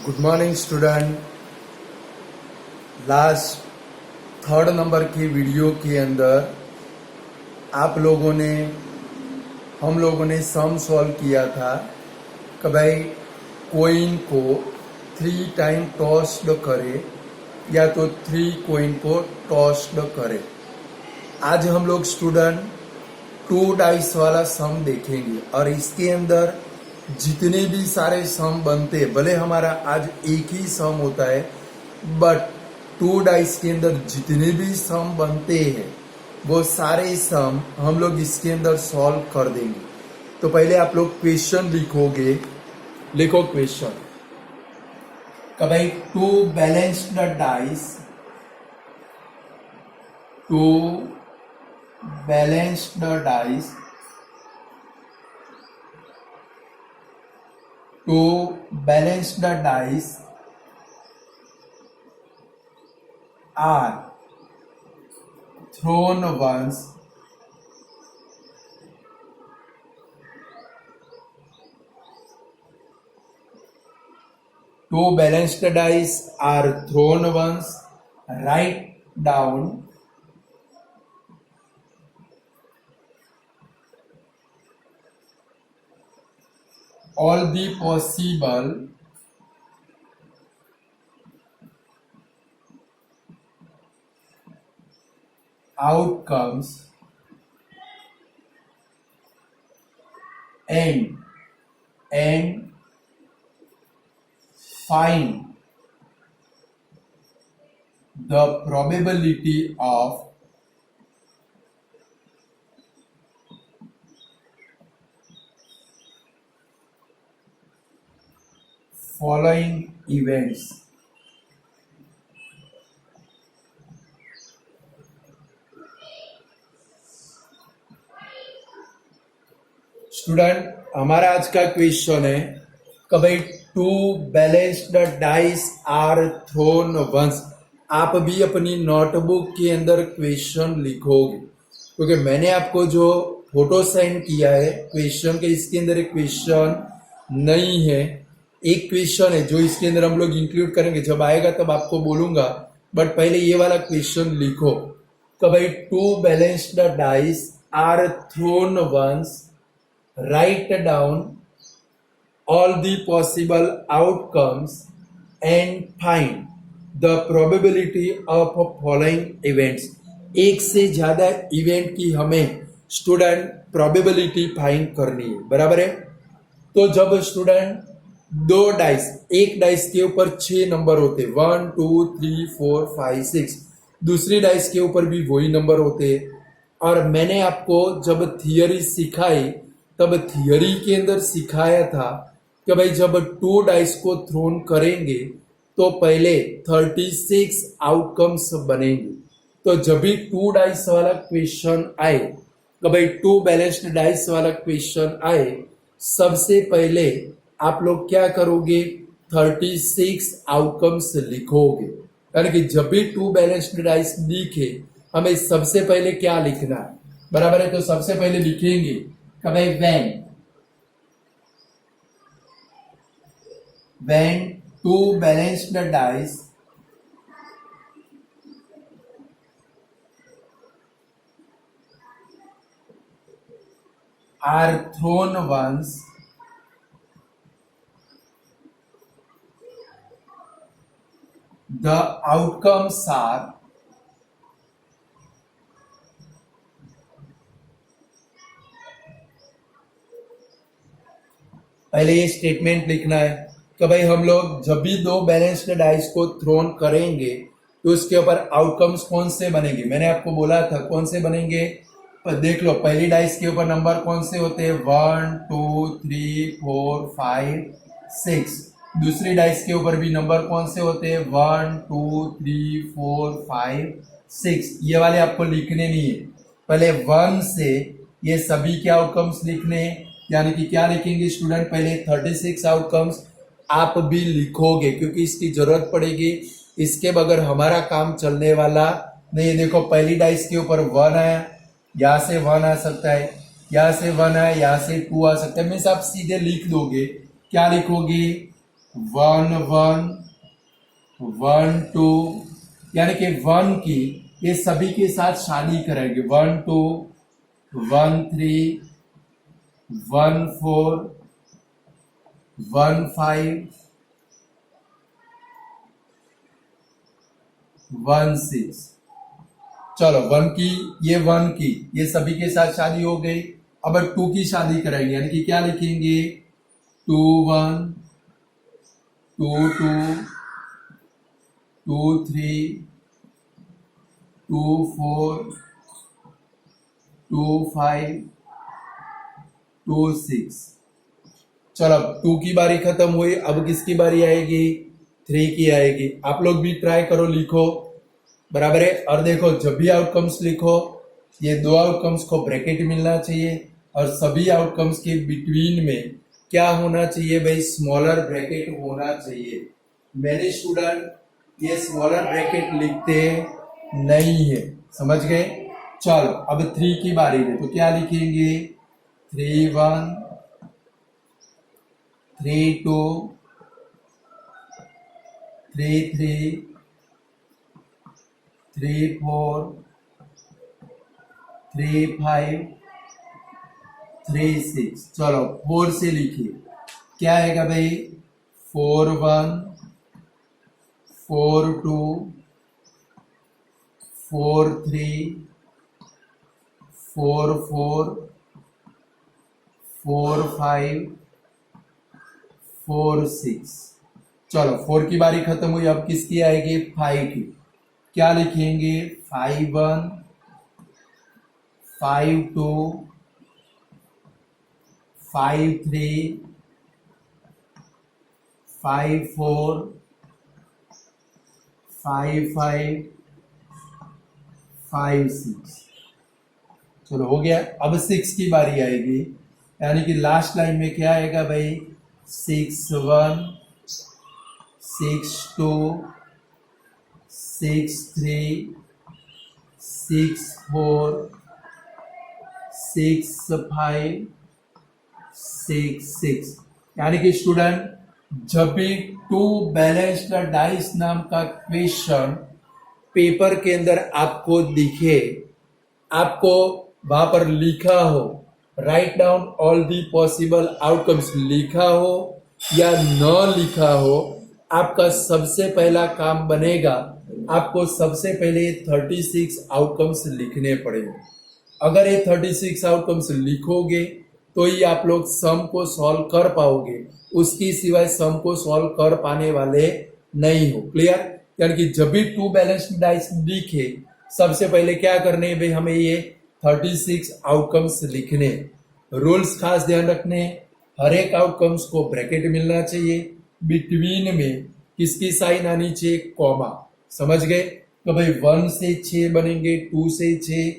Good morning student. Last third number की video के अंदर हम लोगों ने सम सॉल्व किया था कि भाई कोइन को 3 टाइम टॉस्ड करे या तो 3 कोइन को टॉस्ड करे। आज हम लोग स्टूडेंट 2 डाइस वाला सम देखेंगे और इसके अंदर जितने भी सारे सम बनते हैं, भले हमारा आज एक ही सम होता है बट 2 डाइस के अंदर जितने भी सम बनते हैं वो सारे सम हम लोग इसके अंदर सॉल्व कर देंगे। तो पहले आप लोग क्वेश्चन लिखोगे। लिखो क्वेश्चन कि भाई 2 balanced dice, 2 balanced dice, 2 balanced dice are thrown once two balanced dice are thrown once. Write down all the possible outcomes and find the probability of following events. Student, हमारा आज का question है कि भाई 2 balanced dice are thrown once. आप भी अपनी notebook के अंदर क्वेश्चन लिखोगे क्योंकि मैंने आपको जो फोटो सेंड किया है क्वेश्चन के, इसके अंदर एक क्वेश्चन नहीं है, एक क्वेश्चन है जो इसके अंदर हम लोग इंक्लूड करेंगे। जब आएगा तब आपको बोलूंगा, बट पहले ये वाला क्वेश्चन लिखो कि भाई 2 balanced dice are thrown once. Write down all the possible outcomes and find the probability of following events. एक से ज्यादा इवेंट की हमें स्टूडेंट प्रोबेबिलिटी फाइंड करनी है, बराबर है। तो जब स्टूडेंट 2 डाइस, एक डाइस के ऊपर 6 नंबर होते, 1 2 3 4 5 6, दूसरी डाइस के ऊपर भी वही नंबर होते। और मैंने आपको जब थियरी सिखाई तब थियरी के अंदर सिखाया था कि भाई जब 2 डाइस को थ्रोन करेंगे तो पहले 36 आउटकम्स बनेंगे। तो जब भी 2 डाइस वाला क्वेश्चन आए कि भाई 2 बैलेंस्ड डाइस वाला क्वेश्चन आए, सबसे पहले आप लोग क्या करोगे, 36 आउटकम्स लिखोगे। यानी कि जब भी 2 बैलेंस्ड डाइस लिखे हमें सबसे पहले क्या लिखना है, बराबर है। तो सबसे पहले लिखेंगे कि भाई when 2 balanced dice are thrown once, the outcomes are पहले ये स्टेटमेंट लिखना है कि भाई हम लोग जब भी 2 बैलेंस्ड डाइस को थ्रोन करेंगे तो उसके ऊपर आउटकम्स कौन से बनेंगे। मैंने आपको बोला था कौन से बनेंगे, पर देख लो पहली डाइस के ऊपर नंबर कौन से होते हैं, 1 2 3 4 5 6। दूसरी डाइस के ऊपर भी नंबर कौन से होते हैं, 1 2 3 4 5 6। ये वाले आपको लिखने नहीं है, पहले 1 से ये सभी के आउटकम्स लिखने। यानी कि क्या लिखेंगे स्टूडेंट, पहले 36 आउटकम्स आप भी लिखोगे क्योंकि इसकी जरूरत पड़ेगी, इसके बगैर हमारा काम चलने वाला नहीं। देखो पहली डाइस के ऊपर 1 आया, यहाँ से 1 आ सकता है, यहाँ से 1 है, यहाँ से 2 आ सकता है। मीन्स आप सीधे लिख दोगे, क्या लिखोगे 1 1 1 2, यानी कि 1 की ये सभी के साथ शादी करेंगे। 1 2 1 3 1 4 1 5 1 6। चलो 1 की, ये 1 की ये सभी के साथ शादी हो गई। अब 2 की शादी कराएंगे, यानी कि क्या लिखेंगे? 2 1 2 2 2 3 2 4 2 5 2 6। चलो अब 2 की बारी खत्म हुई, अब किसकी बारी आएगी? 3 की आएगी। आप लोग भी ट्राई करो, लिखो, बराबर है। और देखो, जब भी आउटकम्स लिखो, ये दो आउटकम्स को ब्रैकेट मिलना चाहिए और सभी आउटकम्स के बिटवीन में क्या होना चाहिए भाई? स्मॉलर ब्रैकेट होना चाहिए। मैंने स्टूडेंट ये स्मॉलर ब्रैकेट लिखते नहीं है, समझ गए? चलो अब 3 की बारी है, तो क्या लिखेंगे? 3 1 3 2 3 3 3 4 3 5 3 6। चलो 4 से लिखिए, क्या आएगा भाई? 4 1 4 2 4 3 4 4 4 5 4 6। चलो 4 की बारी खत्म हुई, अब किसकी आएगी? 5 की। क्या लिखेंगे? 5 1 5 2 5 3 5 4 5 5 5 6। चलो हो गया। अब 6 की बारी आएगी, यानी कि लास्ट लाइन में क्या आएगा भाई? 6 1 6 2 6 3 6 4 6 5 6 6। यानी कि स्टूडेंट, जब भी टू बैलेंस्ड डाइस नाम का क्वेश्चन पेपर के अंदर आपको दिखे, आपको वहां पर लिखा हो right down all the possible outcomes लिखा हो या न लिखा हो, आपका सबसे पहला काम बनेगा, आपको सबसे पहले 36 आउटकम्स लिखने पड़ेंगे। अगर ये 36 आउटकम्स लिखोगे तो ही आप लोग सम को सॉल्व कर पाओगे, उसकी सिवाय सम को सॉल्व कर पाने वाले नहीं हो। क्लियर? यानी कि जब भी टू बैलेंस्ड डाइस दिखे, सबसे पहले क्या करने हैं भाई? हमें ये 36 आउटकम्स लिखने। रूल्स खास ध्यान रखने, हर एक आउटकम्स को ब्रैकेट मिलना चाहिए, बिटवीन में किसकी साइन आनी चाहिए? कॉमा। समझ गए? तो भाई 1 से 6 बनेंगे, 2 से 6,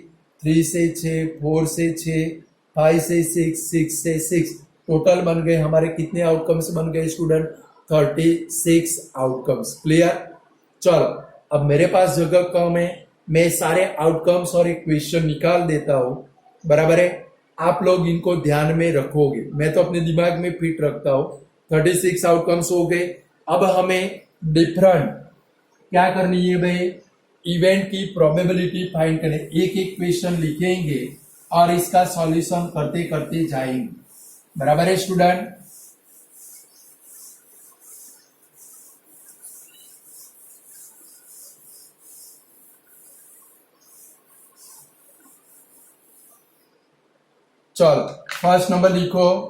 3 से 6, 4 से 6, 5 से 6, 6 से 6। टोटल बन गए हमारे कितने आउटकम्स बन गए स्टूडेंट? 36 आउटकम्स। क्लियर? चलो अब मेरे पास जगह कम है, मैं सारे आउटकम्स और एक क्वेश्चन निकाल देता हूं, बराबर है? आप लोग इनको ध्यान में रखोगे, मैं तो अपने दिमाग में फिट रखता हूं। 36 आउटकम्स हो गए। अब हमें डिफरेंट क्या करनी है भाई? इवेंट की प्रोबेबिलिटी फाइंड करें। एक एक क्वेश्चन लिखेंगे और इसका सॉल्यूशन करते करते जाएंगे, बराबर है स्टूडेंट? चल फर्स्ट नंबर लिखो।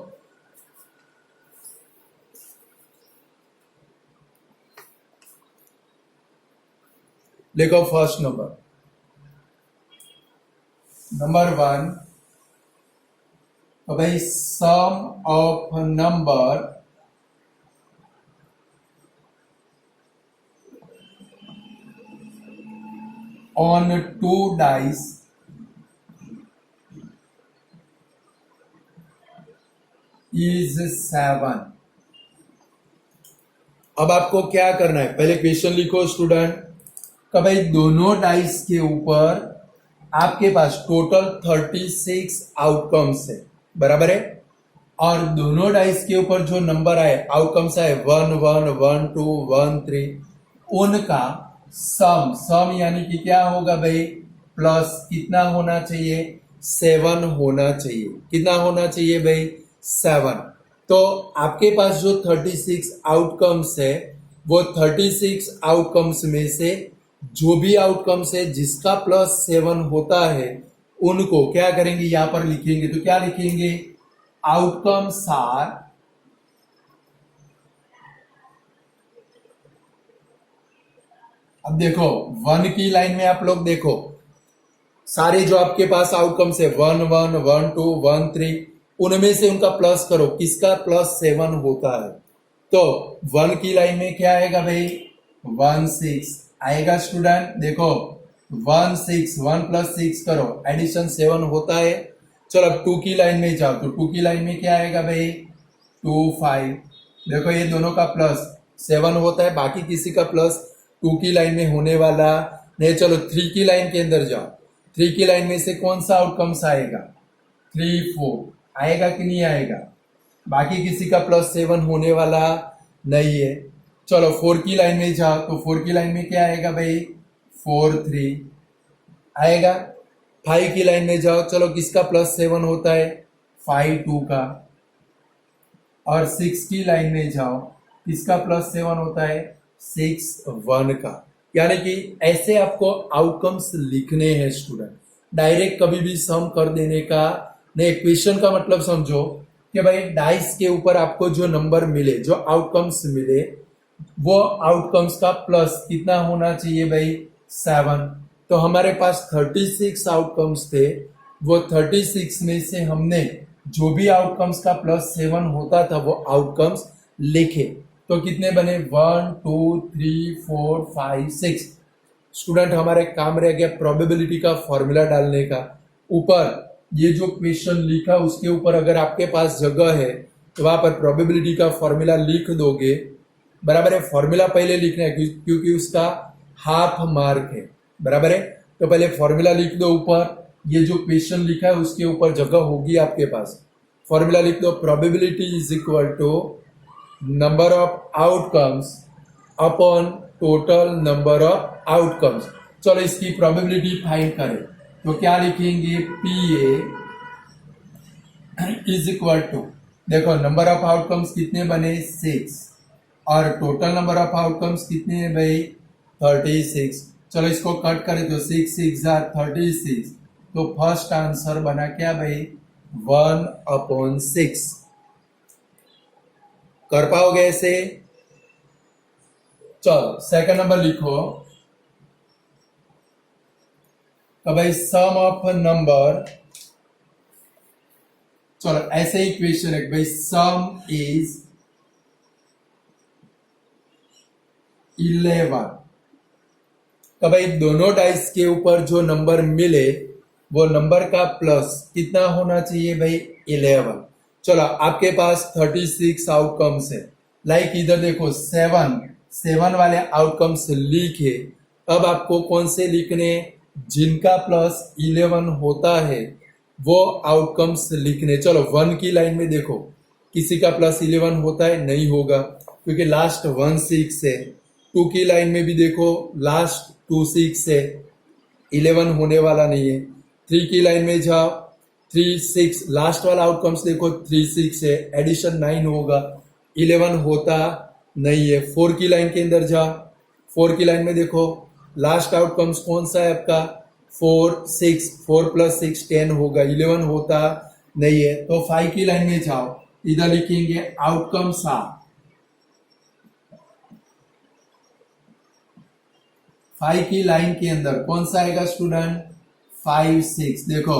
लिखो फर्स्ट नंबर। नंबर 1, तो भाई sum of number on 2 dice is 7। अब आपको क्या करना है? पहले क्वेश्चन लिखो स्टूडेंट। कि भाई दोनों डाइस के ऊपर आपके पास टोटल 36 आउटकम्स है, बराबर है? और दोनों डाइस के ऊपर जो नंबर आए, आउटकम्स आए 1 1 1 2 1 3, उनका सम, सम यानी कि क्या होगा भाई, प्लस कितना होना चाहिए, 7 होना चाहिए। कितना होना चाहिए भाई, 7। तो आपके पास जो 36 आउटकम्स है, वो 36 आउटकम्स में से जो भी आउटकम्स है जिसका प्लस 7 होता है, उनको क्या करेंगे, यहां पर लिखेंगे। तो क्या लिखेंगे, आउटकम्स आर अब देखो 1 की लाइन में आप लोग देखो, सारे जो आपके पास आउटकम्स है 1 1 1 2 1 3, उनमें से उनका प्लस करो, किसका प्लस 7 होता है। तो 1 की लाइन में क्या आएगा भाई, 1 6 आएगा स्टूडेंट। देखो 1 6, 1 प्लस 6 करो, एडिशन 7 होता है। चलो अब 2 की लाइन में जाओ, तो 2 की लाइन में क्या आएगा भाई, 2 5। देखो ये दोनों का प्लस 7 होता है, बाकी किसी का प्लस 2 की लाइन में होने वाला नहीं। चलो 3 की लाइन के अंदर जाओ, 3 की लाइन में से कौन सा आउटकम्स आएगा, 3 4 आएगा कि नहीं आएगा, बाकी किसी का प्लस 7 होने वाला नहीं है। चलो 4 की लाइन में जाओ, तो 4 की लाइन में क्या आएगा भाई, 4 3 आएगा। 5 की लाइन में जाओ, चलो किसका प्लस 7 होता है, 5 2 का। और 6 की लाइन में जाओ, किसका प्लस 7 होता है, 6 1 का। यानी कि ऐसे आपको आउटकम्स लिखने हैं स्टूडेंट, डायरेक्ट कभी भी सम कर देने का नहीं। क्वेश्चन का मतलब समझो कि भाई डाइस के ऊपर आपको जो नंबर मिले, जो आउटकम्स मिले, वो आउटकम्स का प्लस कितना होना चाहिए भाई, 7। तो हमारे पास 36 आउटकम्स थे, वो 36 में से हमने जो भी आउटकम्स का प्लस 7 होता था वो आउटकम्स लिखे। तो कितने बने, 1 2 3 4 5 6। स्टूडेंट हमारे काम रह गया प्रोबेबिलिटी का फॉर्मूला डालने का। ऊपर ये जो क्वेश्चन लिखा उसके ऊपर अगर आपके पास जगह है तो वहां पर प्रोबेबिलिटी का फॉर्मूला लिख दोगे, बराबर है। फॉर्मूला पहले लिखना है क्योंकि उसका हाफ मार्क है, बराबर है। तो पहले फॉर्मूला लिख दो ऊपर, ये जो क्वेश्चन लिखा है उसके ऊपर जगह होगी आपके पास। फॉर्मूला लिख दो, probability is equal to number of outcomes upon total number of outcomes. चलो इसकी प्रोबेबिलिटी फाइंड करें, तो क्या लिखेंगे, P A is equal to, देखो नंबर ऑफ आउटकम्स कितने बने, 6, और टोटल नंबर ऑफ आउटकम्स कितने हैं भाई, 36। चलो इसको कट करें तो 6 6 36। तो फर्स्ट आंसर बना क्या भाई, 1/6। कर पाओगे ऐसे। चलो सेकंड नंबर लिखो, तो भाई सम ऑफ नंबर, चलो ऐसे ही क्वेश्चन है भाई, सम इज 11। तो भाई दोनों डाइस के ऊपर जो नंबर मिले वो नंबर का प्लस कितना होना चाहिए भाई, 11। चलो आपके पास 36 आउटकम्स है, लाइक इधर देखो 7 वाले आउटकम्स लिखे। अब आपको कौन से लिखने, जिनका प्लस 11 होता है वो आउटकम्स लिखने। चलो 1 की लाइन में देखो, किसी का प्लस 11 होता है, नहीं होगा क्योंकि लास्ट 1 6 है। 2 की लाइन में भी देखो, लास्ट 2 6 है, 11 होने वाला नहीं है। 3 की लाइन में जाओ, 3 6, लास्ट वाला आउटकम्स देखो 3 6 है, एडिशन 9 होगा, 11 होता नहीं है। 4 की लाइन के अंदर जाओ, 4 की लाइन में देखो लास्ट आउटकम्स कौन सा है आपका, 4 6, 4 + 6 10 होगा, 11 होता नहीं है। तो 5 की लाइन में जाओ, इधर लिखेंगे आउटकम्स आर, 5 की लाइन के अंदर कौन सा आएगा स्टूडेंट, 5 6। देखो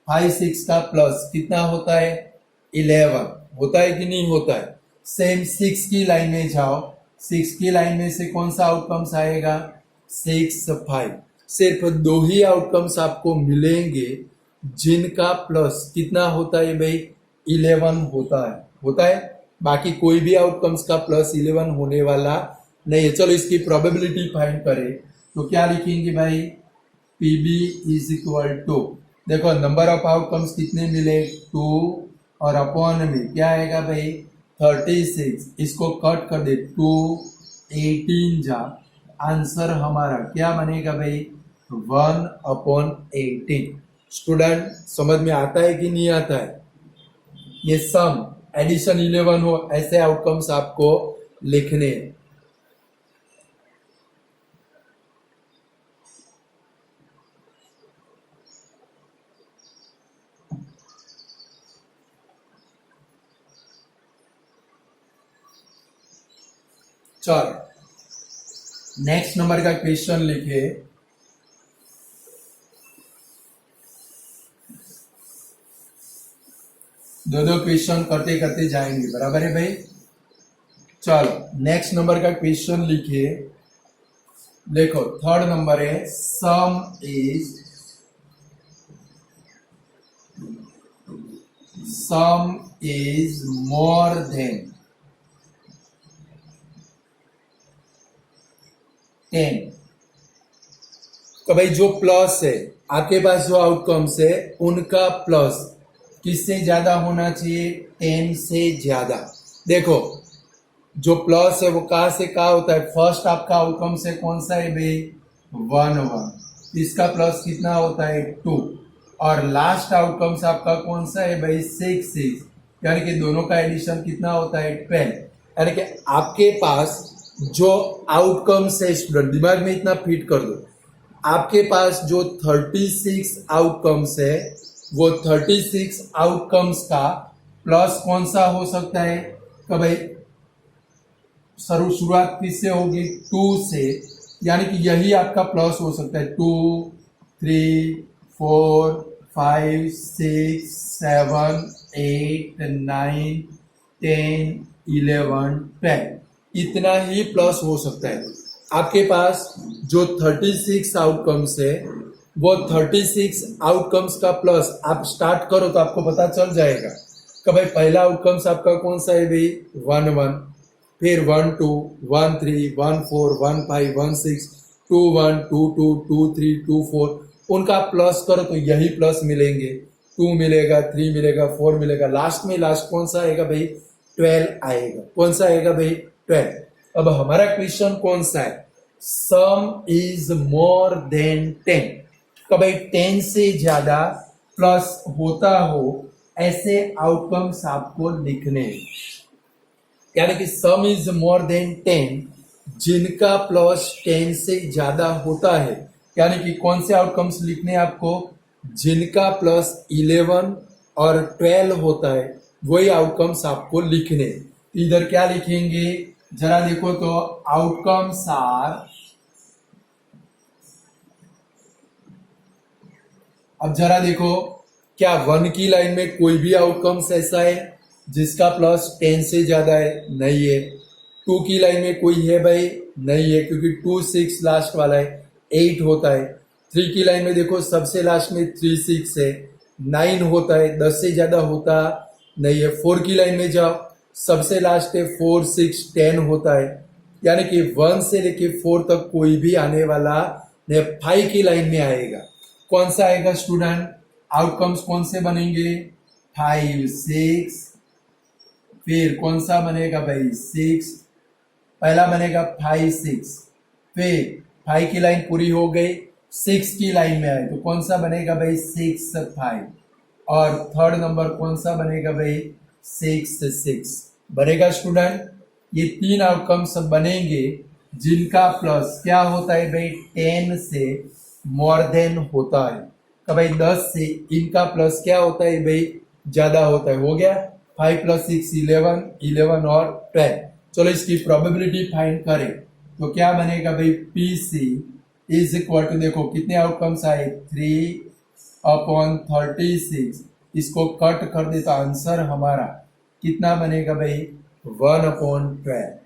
5 6 का प्लस कितना होता है, 11 होता है कि नहीं होता है। सेम 6 की लाइन में जाओ, 6 की लाइन में से कौन सा आउटकम्स आएगा, 6 5। सिर्फ 2 ही आउटकम्स आपको मिलेंगे जिनका प्लस कितना होता है भाई, 11 होता है। बाकी कोई भी आउटकम्स का प्लस 11 होने वाला नहीं है। चलो इसकी प्रोबेबिलिटी फाइंड करें, तो क्या लिखेंगे भाई, पीबी इज इक्वल टू, देखो नंबर ऑफ आउटकम्स कितने मिले, 2 और अपॉन में क्या आएगा भाई 36, इसको कट कर दे 2 18 जा, आंसर हमारा क्या बनेगा भाई 1/18। स्टूडेंट समझ में आता है कि नहीं आता है? ये सम एडिशन 11 हो ऐसे आउटकम्स आपको लिखने हैं। चलो नेक्स्ट नंबर का क्वेश्चन लिखे। दो दो क्वेश्चन करते करते जाएंगे, बराबर है भाई। चलो नेक्स्ट नंबर का क्वेश्चन लिखिए। देखो थर्ड नंबर है सम इज मोर देन 10। तो भाई जो प्लस है आपके पास, जो आउटकम्स है उनका प्लस किससे ज्यादा होना चाहिए 10 से ज्यादा। देखो जो प्लस है वो कहाँ से कहाँ होता है, फर्स्ट आपका आउटकम से कौन सा है भाई 1 1, इसका प्लस कितना होता है 2, और लास्ट आउटकम्स आपका कौन सा है भाई 6 6, यानी कि दोनों का एडिशन कितना होता है 12। यानी कि आपके पास जो आउटकम्स है, स्टूडेंट दिमाग में इतना फिट कर दो, आपके पास जो 36 आउटकम्स है वो 36 आउटकम्स का प्लस कौन सा हो सकता है, तो भाई शुरुआत किससे होगी 2 से, यानी कि यही आपका प्लस हो सकता है 2 3 4 5 6 7 8 9 10 11 12, इतना ही प्लस हो सकता है। आपके पास जो 36 आउटकम्स है वो 36 आउटकम्स का प्लस आप स्टार्ट करो तो आपको पता चल जाएगा कि भाई पहला आउटकम्स आपका कौन सा है भाई 1 1, फिर 1 2 1 3 1 4 1 5 1 6 2 1 2 2 2 3 2 4, उनका प्लस करो तो यही प्लस मिलेंगे, 2 मिलेगा 3 मिलेगा 4 मिलेगा, लास्ट में लास्ट कौन सा आएगा भाई 12 आएगा। कौन सा आएगा भाई 12। अब हमारा क्वेश्चन कौन सा है, सम इज मोर देन 10, तो भाई 10 से ज्यादा प्लस होता हो ऐसे आउटकम्स आपको लिखने हैं। यानी कि सम इज मोर देन 10, जिनका प्लस 10 से ज्यादा होता है, यानी कि कौन से आउटकम्स लिखने हैं आपको, जिनका प्लस 11 और 12 होता है वही आउटकम्स आपको लिखने। इधर क्या लिखेंगे जरा देखो तो, आउटकम्स आर, अब जरा देखो क्या 1 की लाइन में कोई भी आउटकम्स ऐसा है जिसका प्लस 10 से ज्यादा है, नहीं है। 2 की लाइन में कोई है भाई, नहीं है, क्योंकि 2 6 लास्ट वाला है 8 होता है। 3 की लाइन में देखो सबसे लास्ट में 3 6 है 9 होता है, 10 से ज्यादा होता नहीं है। 4 की लाइन में जाओ सबसे लास्ट है 4 6 10 होता है, यानी कि 1 से लेके 4 तक कोई भी आने वाला नहीं। 5 की लाइन में आएगा, कौन सा आएगा स्टूडेंट, आउटकम्स कौन से बनेंगे 5 6, फिर कौन सा बनेगा भाई 6, पहला बनेगा 5 6, फिर 5 की लाइन पूरी हो गई 6 की लाइन में आए तो कौन सा बनेगा भाई 6 5, और थर्ड नंबर कौन सा बनेगा भाई 6 6 बनेगा स्टूडेंट। ये 3 आउटकम्स बनेंगे जिनका प्लस क्या होता है भाई 10 से मोर देन होता है, तो भाई 10 से इनका प्लस क्या होता है भाई ज्यादा होता है। हो गया 5 + 6 11, 11 और 12। चलो इसकी प्रोबेबिलिटी फाइंड करें तो क्या बनेगा भाई PC इज इक्वल टू, देखो कितने आउटकम्स आए 3/36, इसको कट कर दे तो आंसर हमारा कितना बनेगा भाई 1/12।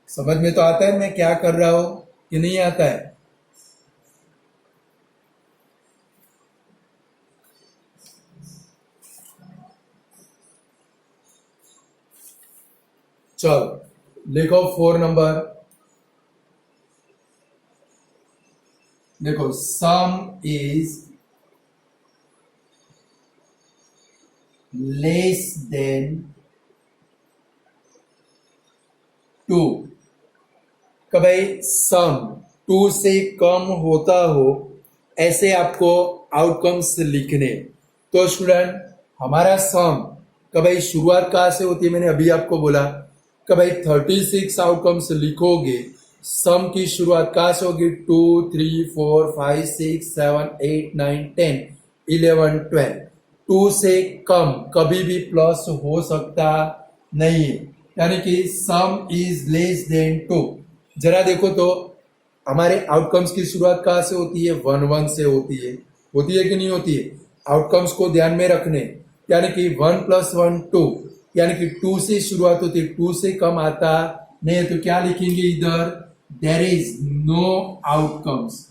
समझ में तो आता है मैं क्या कर रहा हूं कि नहीं आता है। चलो लिखो 4 नंबर, देखो सम इज लेस देन 2 कब भाई सम 2 से कम होता हो ऐसे आपको आउटकम्स लिखने। तो स्टूडेंट हमारा सम कब भाई शुरुआत कहाँ से होती है, मैंने अभी आपको बोला कब भाई 36 आउटकम्स लिखोगे सम की शुरुआत कहाँ से होगी 2 3 4 5 6 7 8 9 10 11 12। 2 से कम कभी भी प्लस हो सकता नहीं है, यानी कि सम इज लेस देन 2। जरा देखो तो हमारे आउटकम्स की शुरुआत कहाँ से होती है 1 1 से होती है कि नहीं होती है। आउटकम्स को ध्यान में रखने, यानी कि 1 + 1 2, यानी कि 2 से शुरुआत होती है, 2 से कम आता नहीं है, तो क्या लिखेंगे इधर there is no outcomes,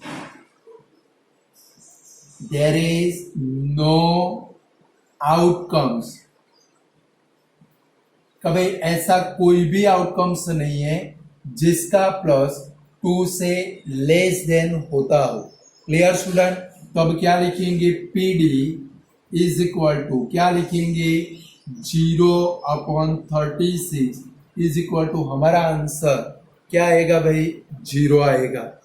there is no outcomes. कभी ऐसा कोई भी आउटकम्स नहीं है जिसका प्लस 2 से लेस देन होता हो। Clear student. तो अब क्या लिखेंगे PD इज इक्वल टू क्या लिखेंगे 0/36 इज इक्वल टू हमारा आंसर क्या आएगा भाई 0 आएगा।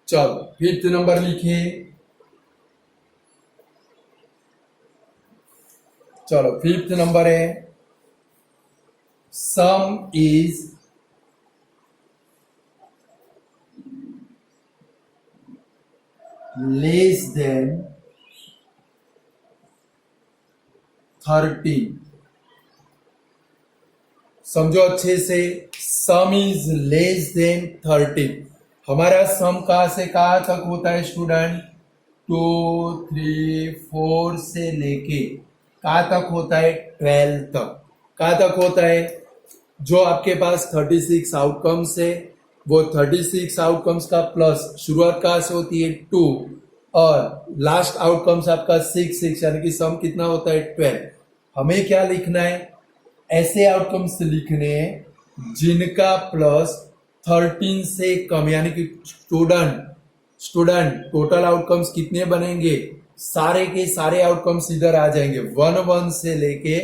चलो 5th नंबर लिखिए। चलो 5th नंबर है सम इज लेस देन 13। समझो अच्छे से, सम इज लेस देन 13। हमारा सम कहां से कहां तक होता है स्टूडेंट 2 3 4 से लेके कहां तक होता है 12 तक। कहां तक होता है, जो आपके पास 36 आउटकम्स है वो 36 आउटकम्स का प्लस शुरुआत कहां से होती है 2 और लास्ट आउटकम्स आपका 6 6, यानी कि सम कितना होता है 12। हमें क्या लिखना है, ऐसे आउटकम्स लिखने हैं जिनका प्लस 13 से कम, यानी कि स्टूडेंट टोटल आउटकम्स कितने बनेंगे, सारे के सारे आउटकम्स इधर आ जाएंगे 1 1 से लेके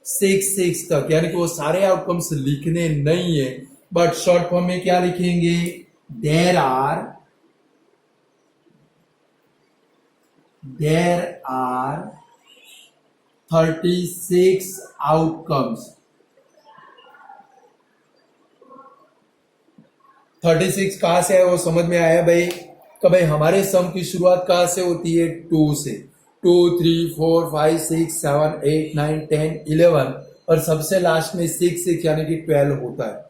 6 6 तक, यानी कि वो सारे आउटकम्स लिखने नहीं है, बट शॉर्ट फॉर्म में क्या लिखेंगे देयर आर 36 आउटकम्स। 36 कहां से है वो समझ में आया भाई। भाई हमारे सम की शुरुआत कहां से होती है 2 से, 2 3 4 5 6 7 8 9 10 11 और सबसे लास्ट में 6 6, यानी कि 12 होता है।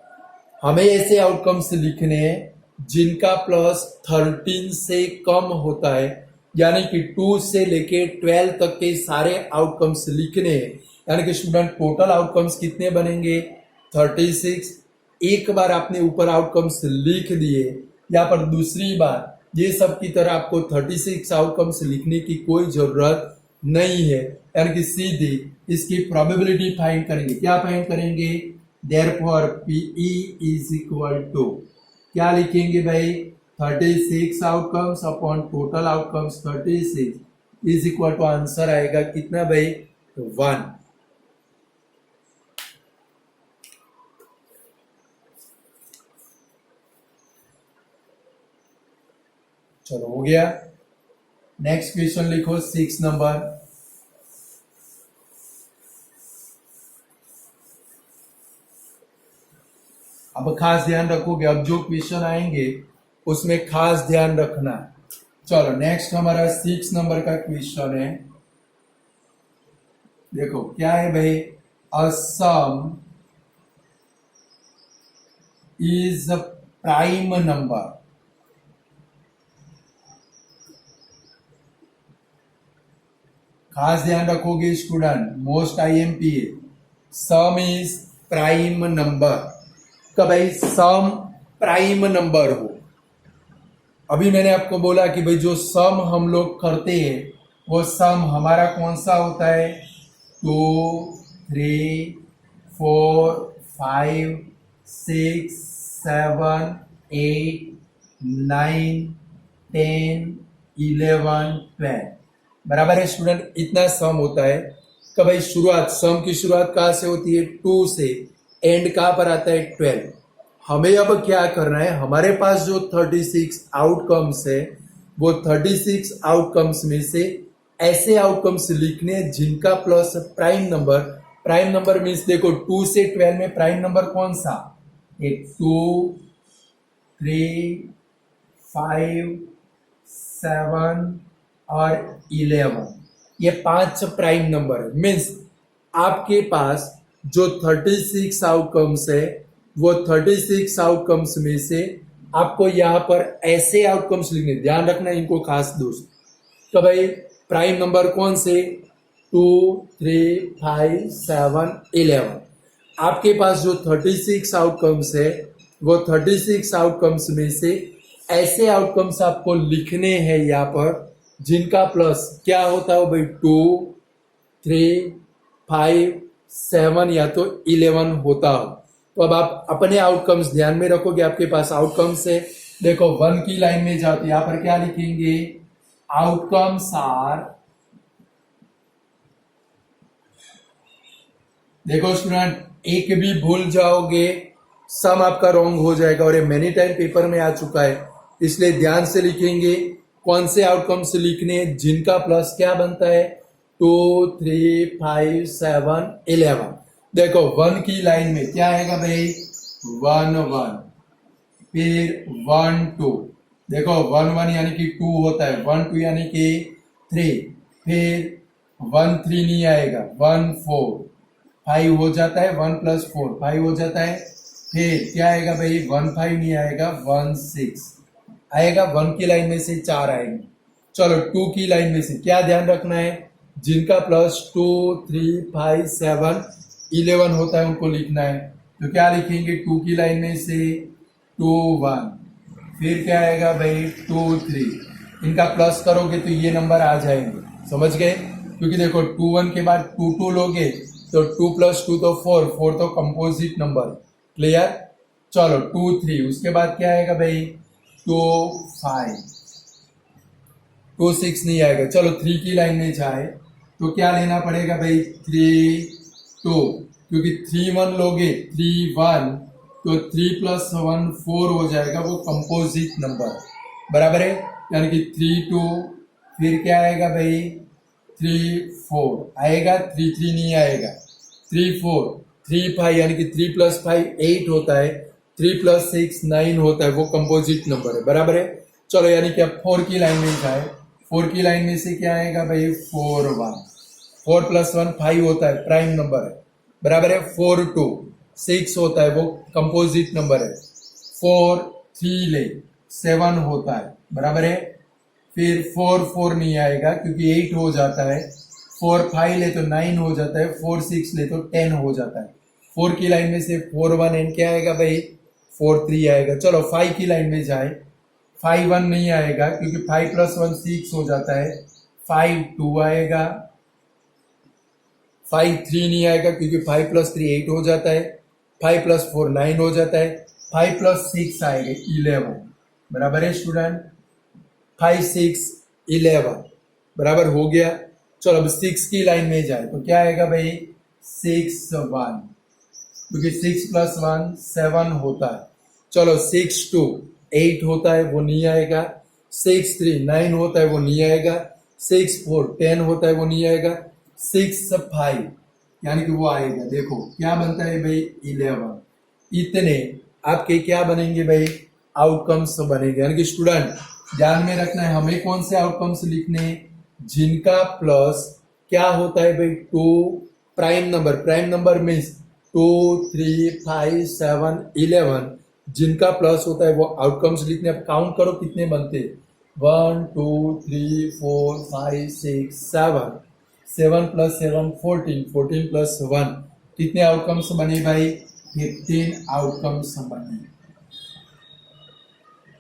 हमें ऐसे आउटकम्स लिखने हैं जिनका प्लस 13 से कम होता है, यानी कि 2 से लेके 12 तक के सारे आउटकम्स लिखने हैं, यानी कि स्टूडेंट टोटल आउटकम्स कितने बनेंगे 36। एक बार आपने ऊपर आउटकम्स लिख दिए, यहाँ पर दूसरी बार ये सब की तरह आपको 36 आउटकम्स लिखने की कोई जरूरत नहीं है, यानी कि सीधी इसकी प्रोबेबिलिटी फाइंड करेंगे। क्या फाइंड करेंगे, therefore PE is equal to क्या लिखेंगे भाई 36 outcomes upon total outcomes 36 is equal to answer आएगा कितना भाई 1। चलो हो गया। नेक्स्ट क्वेश्चन लिखो 6 नंबर। अब खास ध्यान रखोगे, अब जो क्वेश्चन आएंगे उसमें खास ध्यान रखना। चलो नेक्स्ट हमारा 6 नंबर का क्वेश्चन है। देखो क्या है भाई, a sum is a prime number. खास ध्यान रखोगे स्टूडेंट, मोस्ट IMP है, सम इज प्राइम नंबर। कब भाई सम प्राइम नंबर हो, अभी मैंने आपको बोला कि भाई जो सम हम लोग करते हैं वो सम हमारा कौन सा होता है 2 3 4 5 6 7 8 9 10 11 12। बराबर है स्टूडेंट, इतना सम होता है। कि भाई शुरुआत, सम की शुरुआत कहाँ से होती है? 2 से। एंड कहाँ पर आता है? 12। हमें अब क्या करना है, हमारे पास जो 36 आउटकम्स है वो 36 आउटकम्स में से ऐसे आउटकम्स लिखने हैं जिनका प्लस प्राइम नंबर मीन्स देखो 2 से 12 में प्राइम नंबर कौन सा? एक 2 3 5 7 और 11, ये 5 प्राइम नंबर है। मीन्स आपके पास जो 36 आउटकम्स है वो 36 आउटकम्स में से आपको यहाँ पर ऐसे आउटकम्स लिखने, ध्यान रखना इनको खास दोस्त। तो भाई प्राइम नंबर कौन से? 2 3 5 7 11। आपके पास जो 36 आउटकम्स है वो 36 आउटकम्स में से ऐसे आउटकम्स आपको लिखने हैं यहाँ पर जिनका प्लस क्या होता है भाई? 2 3 5 7 या तो 11 होता हो। तो अब आप अपने आउटकम्स ध्यान में रखोगे, आपके पास आउटकम्स है। देखो 1 की लाइन में जाओ तो यहां पर क्या लिखेंगे? आउटकम्स आर, देखो स्टूडेंट एक भी भूल जाओगे सम आपका रॉन्ग हो जाएगा, और ये मेनी टाइम पेपर में आ चुका है, इसलिए ध्यान से लिखेंगे। कौन से आउटकम्स लिखने जिनका प्लस क्या बनता है? 2 3 5 7 11। देखो 1 की लाइन में क्या आएगा भाई? 1 1, फिर 1 2, देखो 1 1 यानी कि 2 होता है, 1 2 यानी कि 3, फिर 1 3 नहीं आएगा, 1 4 5 हो जाता है, 1 प्लस 4 5 हो जाता है, फिर क्या आएगा भाई? 1 5 नहीं आएगा, 1 6 आएगा। 1 की लाइन में से 4 आएंगे। चलो 2 की लाइन में से क्या ध्यान रखना है? जिनका प्लस 2 3 5 7 11 होता है उनको लिखना है। तो क्या लिखेंगे? 2 की लाइन में से 2 1, फिर क्या आएगा भाई? 2 3। इनका प्लस करोगे तो ये नंबर आ जाएंगे, समझ गए? क्योंकि देखो 2 1 के बाद 2 2 लोगे तो 2 प्लस 2 तो 4, 4 तो कंपोजिट नंबर। क्लियर? चलो 2 3, उसके बाद क्या आएगा भाई? 2 5, 2 6 नहीं आएगा। चलो 3 की लाइन में जाए तो क्या लेना पड़ेगा भाई? 3 2, क्योंकि 3 1 लोगे 3 1 तो 3 प्लस 1 4 हो जाएगा, वो कंपोजिट नंबर। बराबर है, यानी कि 3 2, फिर क्या आएगा भाई? 3 4 आएगा, 3 3 नहीं आएगा, 3 4 3 5 यानी कि 3 प्लस 5 8 होता है, 3 प्लस 6 9 होता है, वो कंपोजिट नंबर है। बराबर है। चलो यानी कि अब 4 की लाइन में जाए, 4 की लाइन में से क्या आएगा भाई? 4 1, 4 प्लस 1 5 होता है, प्राइम नंबर है। बराबर है। 4 2 6 होता है, वो कंपोजिट नंबर है। 4 3 ले 7 होता है। बराबर है। फिर 4 4 नहीं आएगा क्योंकि 8 हो जाता है। 4 5 ले तो 9 हो जाता है, 4 6 ले तो 10 हो जाता है। 4 की लाइन में से 4 1 एंड क्या आएगा भाई? 4 3 आएगा। चलो 5 की लाइन में जाए, 5 1 नहीं आएगा क्योंकि 5 प्लस 1 6 हो जाता है, 5 2 आएगा, 5 3 नहीं आएगा क्योंकि 5 प्लस 3 8 हो जाता है, 5 प्लस 4 9 हो जाता है, 5 प्लस 6 आएगा 11। बराबर है स्टूडेंट? 5 6 11 बराबर हो गया। चलो अब 6 की लाइन में जाए तो क्या आएगा भाई? 6 1, क्योंकि 6 प्लस 1 7 होता है। चलो 6 2 8 होता है, वो नहीं आएगा। 6 3 9 होता है, वो नहीं आएगा। 6 4 10 होता है, वो नहीं आएगा। 6 5 यानी कि वो आएगा। देखो क्या बनता है भाई? 11। इतने आपके क्या बनेंगे भाई? आउटकम्स बनेंगे। यानी कि स्टूडेंट ध्यान में रखना है, हमें कौन से आउटकम्स लिखने हैं जिनका प्लस क्या होता है भाई? 2 प्राइम नंबर मीन्स 2 3 5 7 11 जिनका प्लस होता है वो आउटकम्स लिखने। अब काउंट करो कितने बनते हैं। 1 2 3 4 5 6 7, 7 प्लस 7 14, 14 प्लस 1 कितने आउटकम्स बने भाई? 15 आउटकम्स बने।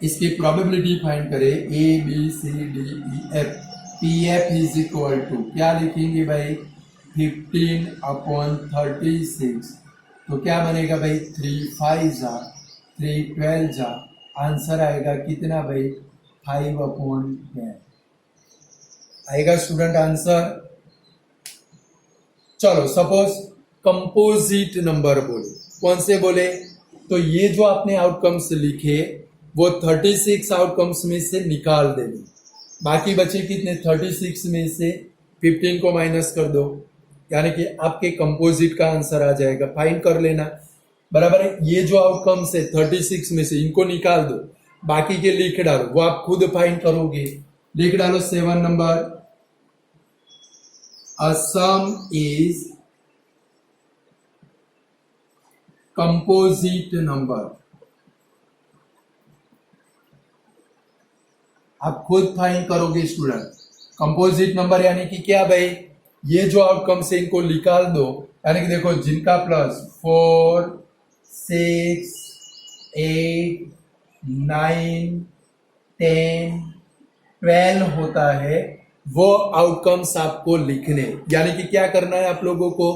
इसकी प्रोबेबिलिटी फाइंड करें। A B C D E F, P F is equal to क्या लिखेंगे भाई? 15/36। तो क्या बनेगा भाई? 3 5 जा 3 12 जा आंसर आएगा कितना भाई 5/10 आएगा स्टूडेंट आंसर। चलो सपोज कंपोजिट नंबर बोले, कौन से बोले, तो ये जो आपने आउटकम्स लिखे वो 36 आउटकम्स में से निकाल देने, बाकी बचे कितने 36 में से 15 को माइनस कर दो, यानी कि आपके कंपोजिट का आंसर आ जाएगा, फाइंड कर लेना। बराबर है, ये जो आउटकम्स है 36 में से इनको निकाल दो, बाकी के लिख डालो, वो आप खुद फाइंड करोगे। लिख डालो 7 number, a sum is composite number। आप खुद फाइंड करोगे स्टूडेंट। कंपोजिट नंबर यानी कि क्या भाई, ये जो आउटकम से इनको निकाल दो, यानी कि देखो जिनका प्लस 4 6 8 9 10 12 होता है, वो आउटकम्स आपको लिखने, यानी कि क्या करना है आप लोगों को,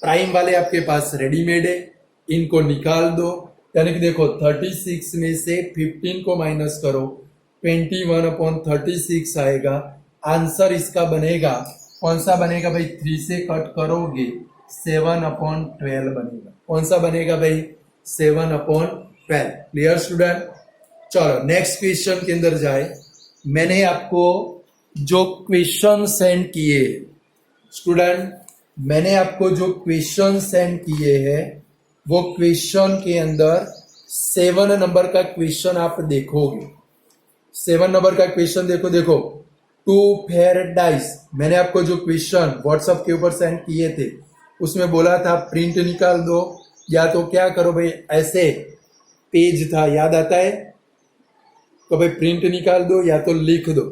प्राइम वाले आपके पास रेडीमेड है, इनको निकाल दो, यानी कि देखो 36 में से 15 को माइनस करो, 21/36 आएगा। आंसर इसका बनेगा, कौन सा बनेगा भाई, 3 से कट करोगे 7/12 बनेगा। कौन सा बनेगा भाई, 7/12। Clear student. चलो नेक्स्ट क्वेश्चन के अंदर जाए। मैंने आपको जो क्वेश्चन सेंड किए स्टूडेंट, मैंने आपको जो क्वेश्चन सेंड किए हैं वो क्वेश्चन के अंदर 7 नंबर का क्वेश्चन आप देखोगे। 7 नंबर का क्वेश्चन देखो 2 फेयर डाइस, मैंने आपको जो क्वेश्चन व्हाट्सएप के ऊपर सेंड किए थे उसमें बोला था प्रिंट निकाल दो, या तो क्या करो भाई, ऐसे पेज था याद आता है, तो भाई प्रिंट निकाल दो या तो लिख दो।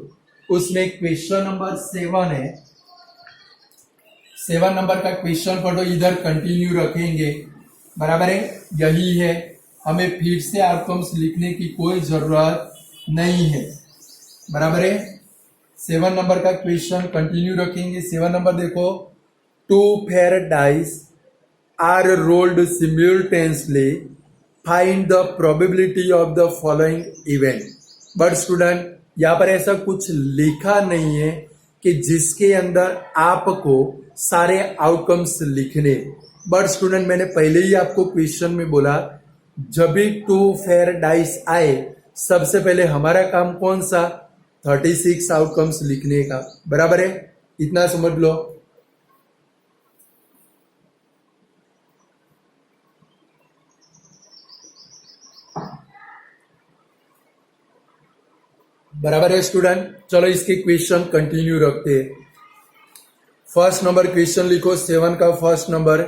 उसमें क्वेश्चन नंबर 7 है, 7 नंबर का क्वेश्चन पढ़ो, इधर कंटिन्यू रखेंगे। बराबर है, यही है, हमें फिर से आउटकम्स लिखने की कोई जरूरत नहीं है। बराबर है, 7 नंबर का क्वेश्चन कंटिन्यू रखेंगे। 7 नंबर देखो, 2 fair dice are rolled simultaneously, find the probability of the following event. But student यहाँ पर ऐसा कुछ लिखा नहीं है कि जिसके अंदर आपको सारे आउटकम्स लिखने। बट स्टूडेंट मैंने पहले ही आपको क्वेश्चन में बोला, जब भी 2 फेयर डाइस आए सबसे पहले हमारा काम कौन सा, 36 आउटकम्स लिखने का। बराबर है, इतना समझ लो। बराबर है स्टूडेंट। चलो इसके क्वेश्चन कंटिन्यू रखते हैं। फर्स्ट नंबर क्वेश्चन लिखो, 7 का first number,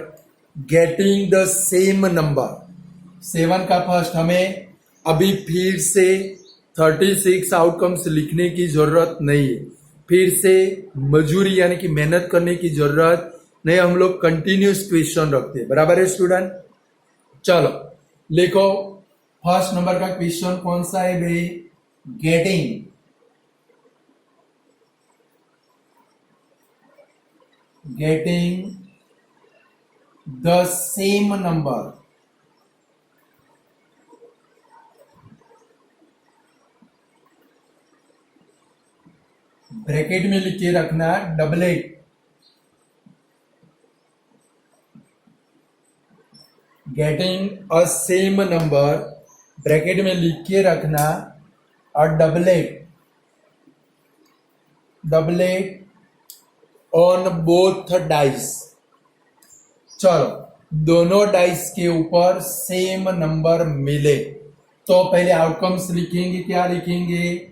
getting the same number. 7 का फर्स्ट, हमें अभी फिर से 36 आउटकम्स लिखने की जरूरत नहीं है, फिर से मजूरी यानी कि मेहनत करने की जरूरत नहीं, हम लोग कंटिन्यूस क्वेश्चन रखते हैं। बराबर है स्टूडेंट। चलो लिखो, फर्स्ट नंबर का क्वेश्चन कौन सा है भाई, getting the same number. Bracket में लिख के रखना doublet, getting a same number, bracket में लिख के रखना और डबलेट ऑन बोथ डाइस। चलो दोनों डाइस के ऊपर सेम नंबर मिले तो पहले आउटकम्स लिखेंगे। क्या लिखेंगे,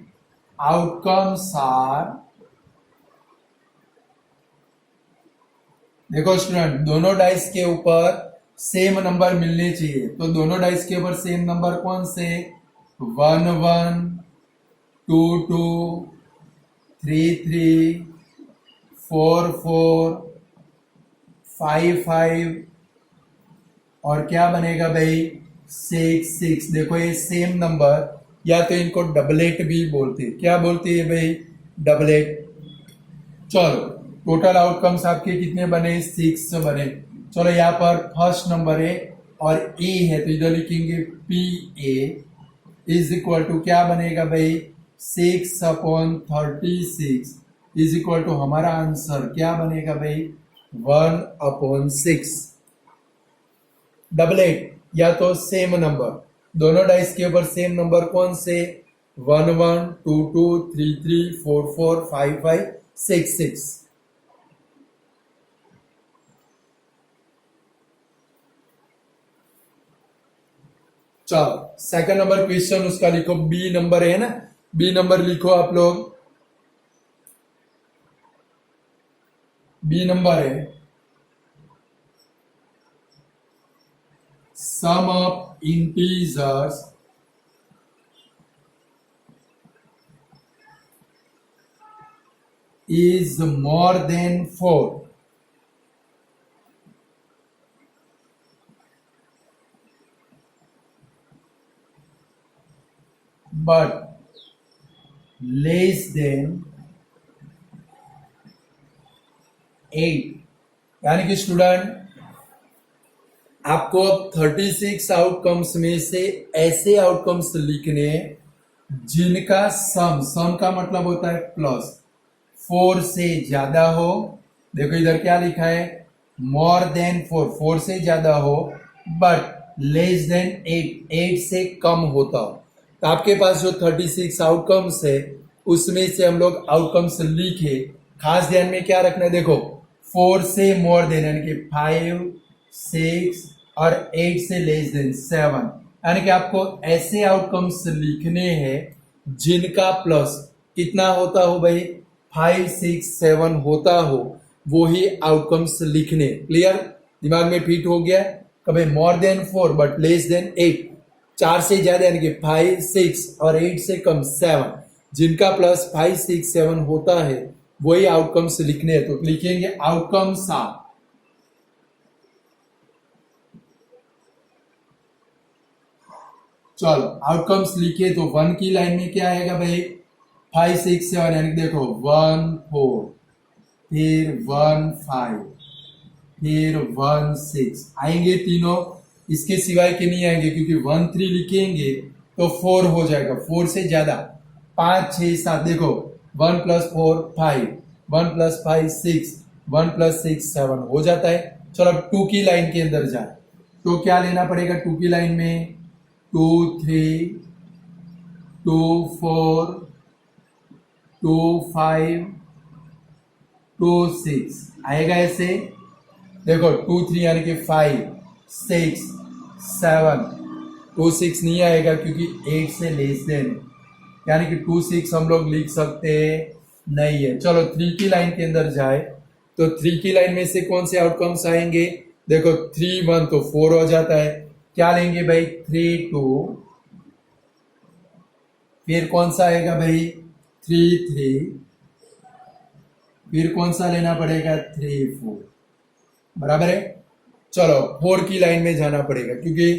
आउटकम्स आर, देखो स्टूडेंट दोनों डाइस के ऊपर सेम नंबर मिलने चाहिए, तो दोनों डाइस के ऊपर सेम नंबर कौन से, 1 1 2 2 3 3 4 4 5 5 और क्या बनेगा भाई 6 6। देखो ये सेम नंबर, या तो इनको डबलेट भी बोलते हैं। क्या बोलते हैं भाई, डबलेट। चलो टोटल आउटकम्स आपके कितने बने, 6 बने। चलो यहाँ पर फर्स्ट नंबर है और ए है तो इधर लिखेंगे P A, is equal to क्या बनेगा भाई 6/36 इज इक्वल टू हमारा आंसर क्या बनेगा भाई 1/6। डबल एट या तो सेम नंबर, दोनों डाइस के ऊपर सेम नंबर कौन से 1 1 2 2 3 3 4 4 5 5 6 6। चलो सेकंड नंबर क्वेश्चन उसका लिखो, बी नंबर है ना, बी नंबर लिखो आप लोग। बी नंबर है sum of integers is more than 4 but less than 8। यानी कि स्टूडेंट आपको अब 36 आउटकम्स में से ऐसे आउटकम्स लिखने जिनका सम का मतलब होता है प्लस 4 से ज्यादा हो। देखो इधर क्या लिखा है मोर देन 4, 4 से ज्यादा हो बट लेस देन 8, 8 से कम होता हो। तो आपके पास जो 36 आउटकम्स है उसमें से हम लोग आउटकम्स लिखे, खास ध्यान में क्या रखना है देखो 4 से मोर देन यानी कि 5 6 और 8 से लेस देन 7, यानी कि आपको ऐसे आउटकम्स लिखने हैं जिनका प्लस कितना होता हो भाई 5 6 7 होता हो, वो ही आउटकम्स लिखने। क्लियर, दिमाग में फिट हो गया। कभी more than 4 but less than 8, 4 से ज्यादा यानी कि 5 6 और 8 से कम 7, जिनका प्लस 5 6 7 होता है वही आउटकम्स लिखने हैं। तो लिखेंगे आउटकम्स आर, चलो आउटकम्स लिखे तो 1 की लाइन में क्या आएगा भाई 5 6 7, यानी देखो 1 4 फिर 1 5 फिर 1 6 आएंगे तीनों, इसके सिवाय के नहीं आएंगे क्योंकि 1 3 लिखेंगे तो 4 हो जाएगा, 4 से ज्यादा 5 6 7, देखो 1 + 4 5, 1 + 5 6, 1 + 6 7 हो जाता है। चलो अब 2 की लाइन के अंदर जाए तो क्या लेना पड़ेगा 2 की लाइन में 2 3 2 4 2 5 2 6 आएगा ऐसे। देखो 2 3 यानी कि 5 6 7, 2 6 नहीं आएगा क्योंकि 8 से लेस देन, यानी कि 2 6 हम लोग लिख सकते नहीं है। चलो 3 की लाइन के अंदर जाए तो 3 की लाइन में से कौन से आउटकम्स आएंगे, देखो 3 1 तो 4 हो जाता है, क्या लेंगे भाई 3 2, फिर कौन सा आएगा भाई 3 3, फिर कौन सा लेना पड़ेगा 3 4, बराबर है। चलो 4 की लाइन में जाना पड़ेगा क्योंकि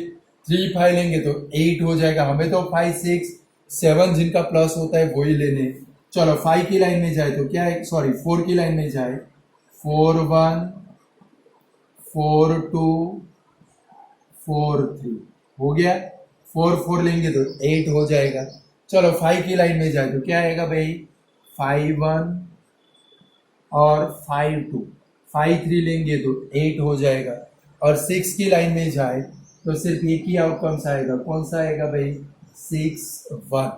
3 5 लेंगे तो 8 हो जाएगा, हमें तो 5 6 7 जिनका प्लस होता है वही लेने। चलो 5 की लाइन में जाए तो क्या है, सॉरी 4 की लाइन में जाए 4 1 4 2 4 3 हो गया, 4 4 लेंगे तो 8 हो जाएगा। चलो 5 की लाइन में जाए तो क्या आएगा भाई 5 1 और 5 2, 5 3 लेंगे तो 8 हो जाएगा। और 6 की लाइन में जाए तो सिर्फ एक ही आउटकम्स आएगा, कौन सा आएगा भाई 6 1।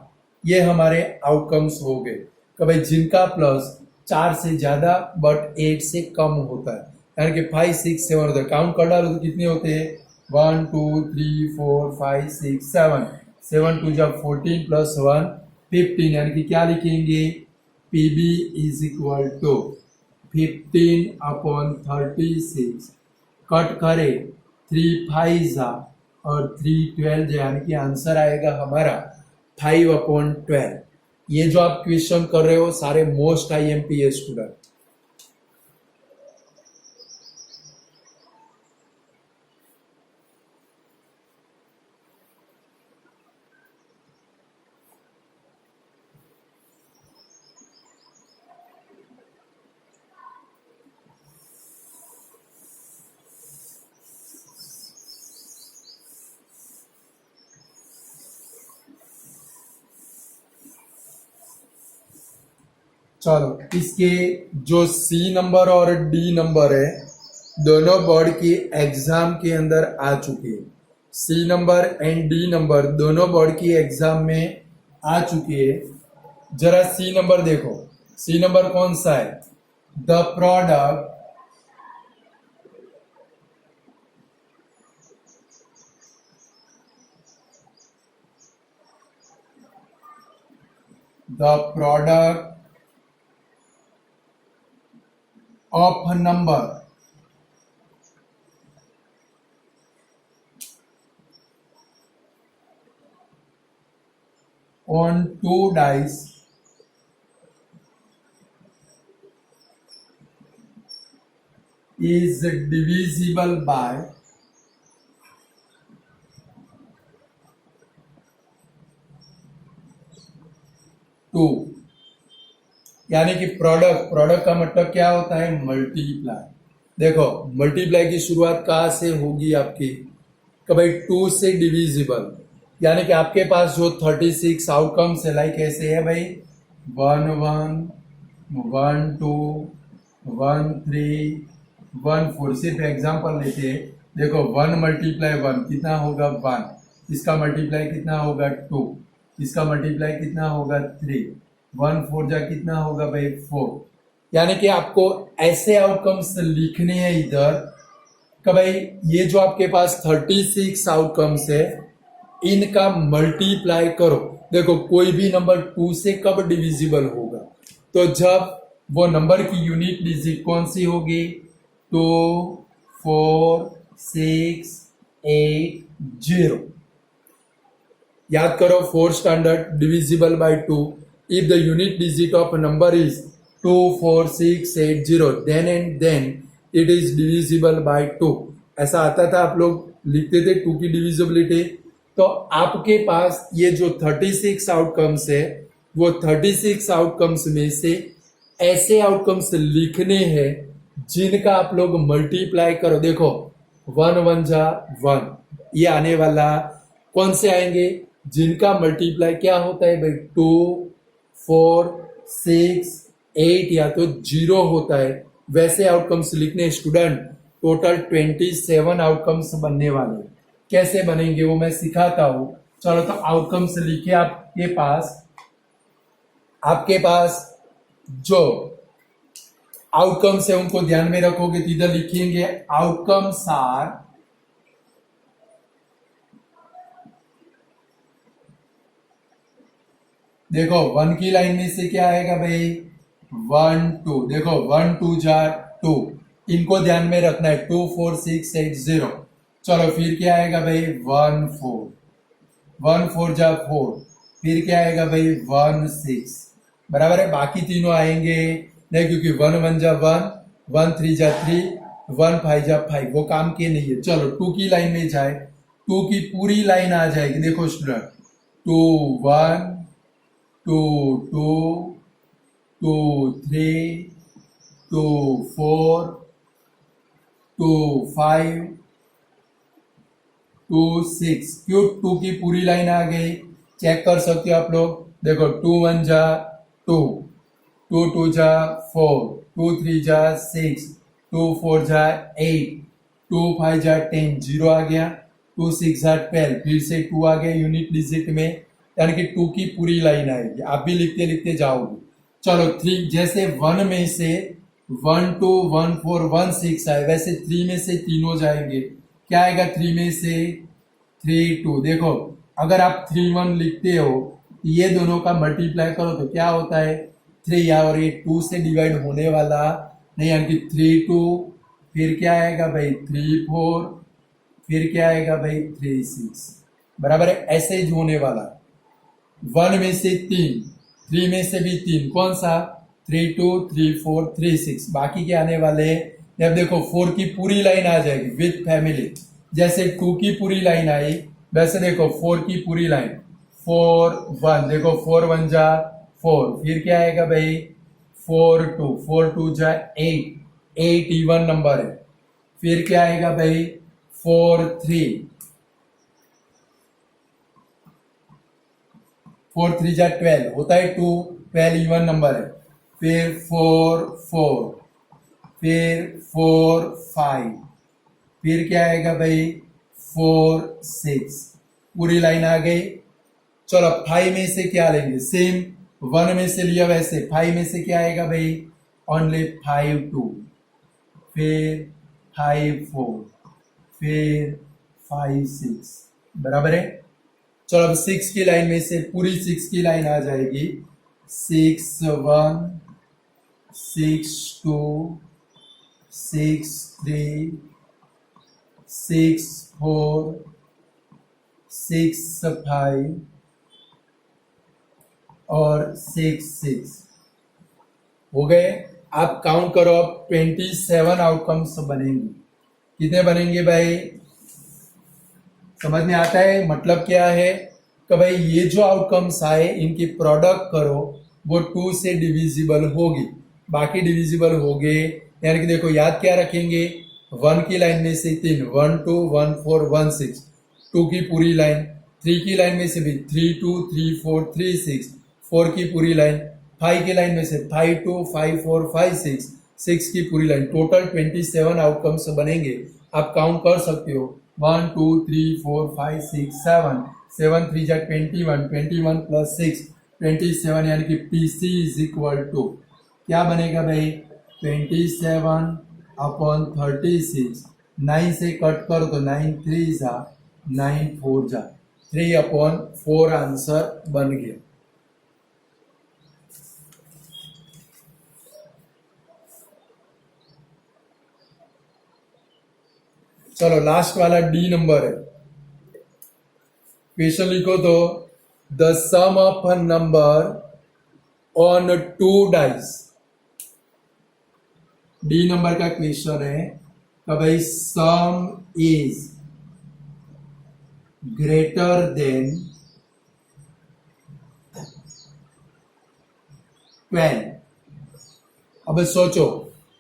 ये हमारे आउटकम्स हो गए कि भाई जिनका प्लस 4 से ज्यादा बट 8 से कम होता है, यानी कि 5 6 7 होता है। काउंट कर डालो तो कितने होते हैं 1 2 3 4 5 6 7, 7 2 जब 14 + 1 15, यानी कि क्या लिखेंगे PB is equal to 15/36, cut करे 3 5 जा और 3 12, यानी कि आंसर आएगा हमारा 5/12। ये जो आप क्वेश्चन कर रहे हो सारे मोस्ट IMPS स्टूडेंट। चलो इसके जो सी नंबर और डी नंबर है दोनों बोर्ड की एग्जाम के अंदर आ चुके हैं। C number and D number दोनों बोर्ड की एग्जाम में आ चुके हैं। जरा सी नंबर देखो, सी नंबर कौन सा है? The product of a number on two dice is divisible by two. यानी कि प्रोडक्ट का मतलब क्या होता है? मल्टीप्लाई। देखो मल्टीप्लाई की शुरुआत कहाँ से होगी आपकी? कि भाई टू से डिविजिबल, यानी कि आपके पास जो 36 आउटकम्स है लाइक ऐसे है भाई 1 1 1 2 1 3 1 4। सिर्फ एग्जाम्पल लेते हैं। देखो 1 मल्टीप्लाई 1 कितना होगा? 1। इसका मल्टीप्लाई कितना होगा? 2। इसका मल्टीप्लाई कितना होगा? 3। 1 4 जा कितना होगा भाई? 4। यानी कि आपको ऐसे आउटकम्स लिखने हैं इधर कि भाई ये जो आपके पास 36 आउटकम्स है इनका मल्टीप्लाई करो। देखो कोई भी नंबर 2 से कब डिविजिबल होगा? तो जब वो नंबर की यूनिट डिजिट कौन सी होगी? 2 4 6 8 0। याद करो 4 standard divisible by 2 if the unit digit of number is 2 4 6 8 0 then and then it is divisible by 2। ऐसा आता था, आप लोग लिखते थे 2 की डिविजिबिलिटी। तो आपके पास ये जो 36 आउटकम्स है वो 36 आउटकम्स में से ऐसे आउटकम्स लिखने हैं जिनका आप लोग मल्टीप्लाई करो। देखो 1 1 जा 1, ये आने वाला कौन से आएंगे? जिनका मल्टीप्लाई क्या होता है भाई? 2 4 6 8 या तो 0 होता है। वैसे आउटकम्स लिखने स्टूडेंट टोटल 27 आउटकम्स बनने वाले हैं। कैसे बनेंगे वो मैं सिखाता हूं। चलो तो आउटकम्स लिखे। आपके पास जो आउटकम्स है उनको ध्यान में रखोगे तो इधर लिखेंगे आउटकम्स आर देखो 1 की लाइन में से क्या आएगा भाई? 1 2। देखो 1 2 जा 2, इनको ध्यान में रखना है। 2 4 6 8 0। चलो फिर क्या आएगा भाई? 1 4। 1 4 जा 4, फिर क्या आएगा भाई? 1 6। बराबर है। बाकी तीनों आएंगे नहीं, क्योंकि 1 1 जा 1, 1 3 जा 3, 1 5 जा 5, वो काम के नहीं है। चलो 2 की लाइन में जाए, 2 की पूरी लाइन आ जाएगी। देखो स्टूडेंट 2 1 2 2 2 3 2 4 2 5 2 6। क्यों? 2 की पूरी लाइन आ गई। चेक कर सकते हो आप लोग। देखो 2 1 जा 2, 2 2 जा 4, 2 3 जा 6, 2 4 जा 8, 2 5 जा 10, 0 आ गया। 2 6 जा 12, फिर से 2 आ गया यूनिट डिजिट में, यानी कि 2 की पूरी लाइन आएगी। आप भी लिखते लिखते जाओगे। चलो 3, जैसे 1 में से 1 2 1 4 1 6 आए, वैसे 3 में से तीनों जाएंगे। क्या आएगा 3 में से? 3 2। देखो अगर आप 3 1 लिखते हो ये दोनों का मल्टीप्लाई करो तो क्या होता है? 3। और ये 2 से डिवाइड होने वाला नहीं, यानी कि 3 2, फिर क्या आएगा भाई? 3 4, फिर क्या आएगा भाई? 3 6। बराबर है। ऐसे ही होने वाला 1 में से 3, 3 में से भी 3, कौन सा? 3 2 3 4 3 6। बाकी के आने वाले जब देखो 4 की पूरी लाइन आ जाएगी विथ फैमिली। जैसे 2 की पूरी लाइन आई वैसे देखो 4 की पूरी लाइन 4 1। देखो 4 1 जा 4, फिर क्या आएगा भाई? 4 2, 4 2 जा 8, 8 इवन नंबर है। फिर क्या आएगा भाई? 4 3, 4 3 जा 12 होता है 2, 12 इवन नंबर है। फिर 4 4, फिर 4 5, फिर क्या आएगा भाई 4 6, पूरी लाइन आ गई। चलो 5 में से क्या लेंगे, सेम 1 में से लिया वैसे 5 में से क्या आएगा भाई, ओनली 5 2, फिर 5 4, फिर 5 6, बराबर है। चलो अब 6 की लाइन में से पूरी 6 की लाइन आ जाएगी, 6 1, 6 2, 6 3, 6 4, 6 5 और 6 6 हो गए। आप काउंट करो, अब 27 आउटकम्स बनेंगे। कितने बनेंगे भाई, समझ में आता है मतलब क्या है कि भाई ये जो आउटकम्स आए इनकी प्रोडक्ट करो वो 2 से डिविजिबल होगी, बाकी डिविजिबल हो गए। यानी कि देखो याद क्या रखेंगे, 1 की लाइन में से 3, 1 2 1 4 1 6, 2 की पूरी लाइन, 3 की लाइन में से भी 3 2 3 4 3 6, 4 की पूरी लाइन, 5 की लाइन में से 5 2 5 4 5 6, 6 की पूरी लाइन। टोटल 27 आउटकम्स बनेंगे। आप काउंट कर सकते हो, 1 2 3 4 5 6 7, 7 3 जा 21, 21 प्लस 6 27, यानी कि PC इज इक्वल टू क्या बनेगा भाई, 27 अपॉन 36, 9 से कट करो तो 9 3 जा 9 4 जा 3 अपॉन 4 आंसर बन गया। चलो लास्ट वाला डी नंबर है, क्वेश्चन लिखो तो the sum of a number on 2 dice. D number का क्वेश्चन है कि भाई सम इज ग्रेटर देन 12। अब सोचो,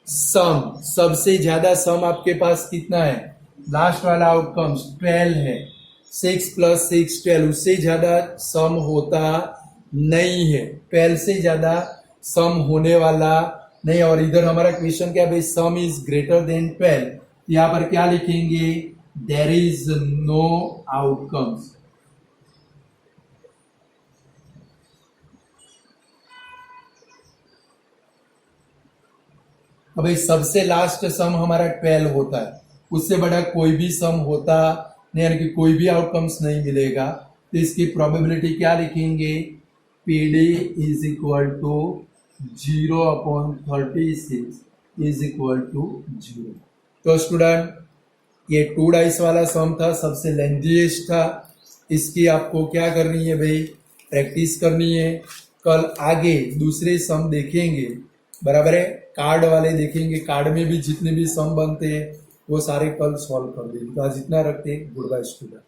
सम सबसे ज्यादा सम आपके पास कितना है, लास्ट वाला आउटकम्स 12 है, 6 प्लस 6 12, उससे ज्यादा सम होता नहीं है, 12 से ज्यादा सम होने वाला नहीं। और इधर हमारा क्वेश्चन क्या भाई, सम इज ग्रेटर देन 12, यहां पर क्या लिखेंगे, देयर इज नो आउटकम्स। अब भाई सबसे लास्ट सम हमारा 12 होता है, उससे बड़ा कोई भी सम होता नहीं, यानी कि कोई भी आउटकम्स नहीं मिलेगा। तो इसकी प्रोबेबिलिटी क्या लिखेंगे, PD is equal to 0 upon 36 is equal to 0। तो स्टूडेंट ये 2 डाइस वाला सम था, सबसे लेंथीएस्ट था। इसकी आपको क्या करनी है भाई, प्रैक्टिस करनी है। कल आगे दूसरे सम देखेंगे, बराबर है, कार्ड वाले देखेंगे, कार्ड में भी जितने भी सम बनते हैं वो सारे कल सॉल्व कर देंगे। तो आज इतना रखते हैं, गुड बाय स्टूडेंट।